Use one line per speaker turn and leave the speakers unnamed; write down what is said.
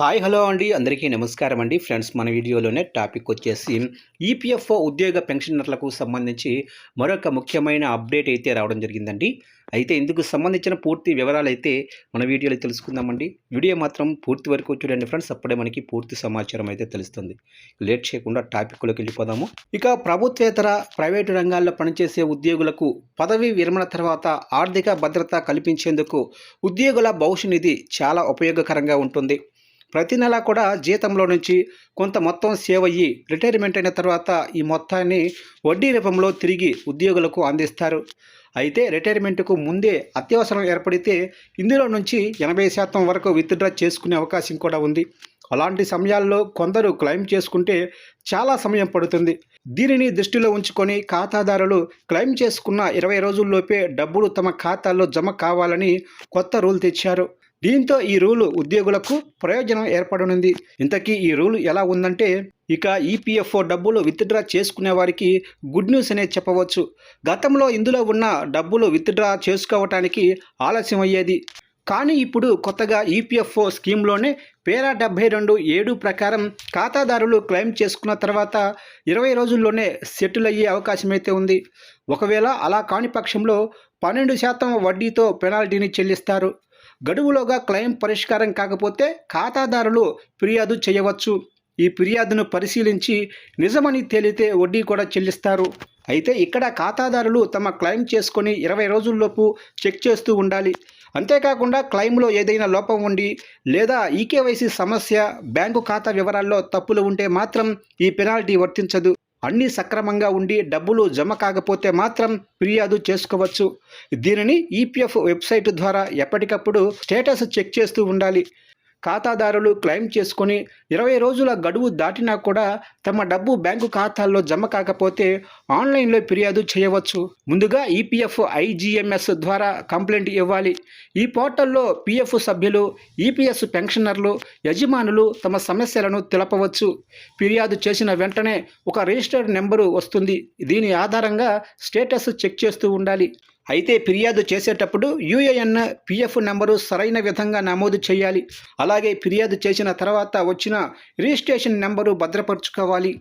Hi hello అండి అందరికీ నమస్కారం అండి ఫ్రెండ్స్. మన వీడియోలోనే టాపిక్ వచ్చేసి ఈపీఎఫ్ఓ ఉద్యోగ పెన్షనర్లకు సంబంధించి మరొక ముఖ్యమైన అప్డేట్ అయితే రావడం జరిగిందండి. అయితే ఇందుకు సంబంధించిన పూర్తి వివరాలు అయితే మన వీడియోలో తెలుసుకుందామండి. వీడియో మాత్రం పూర్తి వరకు చూడండి ఫ్రెండ్స్, అప్పుడే మనకి పూర్తి సమాచారం అయితే తెలుస్తుంది. లేట్ చేయకుండా టాపిక్లోకి వెళ్ళిపోదాము. ఇక ప్రభుత్వేతర ప్రైవేటు రంగాల్లో పనిచేసే ఉద్యోగులకు పదవీ విరమణ తర్వాత ఆర్థిక భద్రత కల్పించేందుకు ఉద్యోగుల భవిష్య నిధి చాలా ఉపయోగకరంగా ఉంటుంది. ప్రతి నెల కూడా జీతంలో నుంచి కొంత మొత్తం సేవ్ అయ్యి రిటైర్మెంట్ అయిన తర్వాత ఈ మొత్తాన్ని వడ్డీ రూపంలో తిరిగి ఉద్యోగులకు అందిస్తారు. అయితే రిటైర్మెంట్కు ముందే అత్యవసరం ఏర్పడితే ఇందులో నుంచి 80% వరకు విత్డ్రా చేసుకునే అవకాశం కూడా ఉంది. అలాంటి సమయాల్లో కొందరు క్లెయిమ్ చేసుకుంటే చాలా సమయం పడుతుంది. దీనిని దృష్టిలో ఉంచుకొని ఖాతాదారులు క్లెయిమ్ చేసుకున్న 20 రోజుల్లోపే డబ్బులు తమ ఖాతాల్లో జమ కావాలని కొత్త రూల్ తెచ్చారు. దీంతో ఈ రూలు ఉద్యోగులకు ప్రయోజనం ఏర్పడనుంది. ఇంతకీ ఈ రూల్ ఎలా ఉందంటే, ఇక ఈపీఎఫ్ఓ డబ్బులు విత్డ్రా చేసుకునే వారికి గుడ్ న్యూస్ అనే చెప్పవచ్చు. గతంలో ఇందులో ఉన్న డబ్బులు విత్డ్రా చేసుకోవటానికి ఆలస్యం అయ్యేది. కానీ ఇప్పుడు కొత్తగా ఈపీఎఫ్ఓ స్కీమ్లోనే పేరా 72(7) ప్రకారం ఖాతాదారులు క్లెయిమ్ చేసుకున్న తర్వాత 20 రోజుల్లోనే సెటిల్ అయ్యే అవకాశం అయితే ఉంది. ఒకవేళ అలా కాని పక్షంలో 12% వడ్డీతో పెనాల్టీని చెల్లిస్తారు. గడువులోగా క్లెయిమ్ పరిష్కారం కాకపోతే ఖాతాదారులు ఫిర్యాదు చేయవచ్చు. ఈ ఫిర్యాదును పరిశీలించి నిజమని తేలితే వడ్డీ కూడా చెల్లిస్తారు. అయితే ఇక్కడ ఖాతాదారులు తమ క్లెయిమ్ చేసుకొని 20 రోజుల్లోపు చెక్ చేస్తూ ఉండాలి. అంతేకాకుండా క్లెయిమ్లో ఏదైనా లోపం ఉండి లేదా ఈకేవైసీ సమస్య, బ్యాంకు ఖాతా వివరాల్లో తప్పులు ఉంటే మాత్రం ఈ పెనాల్టీ వర్తించదు. అన్నీ సక్రమంగా ఉండి డబ్బులు జమ కాకపోతే మాత్రం ఫిర్యాదు చేసుకోవచ్చు. దీనిని ఈపీఎఫ్ వెబ్సైట్ ద్వారా ఎప్పటికప్పుడు స్టేటస్ చెక్ చేస్తూ ఉండాలి. ఖాతాదారులు క్లెయిమ్ చేసుకొని 20 రోజుల గడువు దాటినా కూడా తమ డబ్బు బ్యాంకు ఖాతాల్లో జమ కాకపోతే ఆన్లైన్లో ఫిర్యాదు చేయవచ్చు. ముందుగా ఈపీఎఫ్ ఐజీఎంఎస్ ద్వారా కంప్లైంట్ ఇవ్వాలి. ఈ పోర్టల్లో పీఎఫ్ సభ్యులు, ఈపీఎస్ పెన్షనర్లు, యజమానులు తమ సమస్యలను తెలపవచ్చు. ఫిర్యాదు చేసిన వెంటనే ఒక రిజిస్టర్డ్ నెంబరు వస్తుంది. దీని ఆధారంగా స్టేటస్ చెక్ చేస్తూ ఉండాలి. అయితే ఫిర్యాదు చేసేటప్పుడు యూఏఎన్, పీఎఫ్ నెంబరు సరైన విధంగా నమోదు చేయాలి. అలాగే ఫిర్యాదు చేసిన తర్వాత వచ్చిన రిజిస్ట్రేషన్ నెంబరు భద్రపరుచుకోవాలి.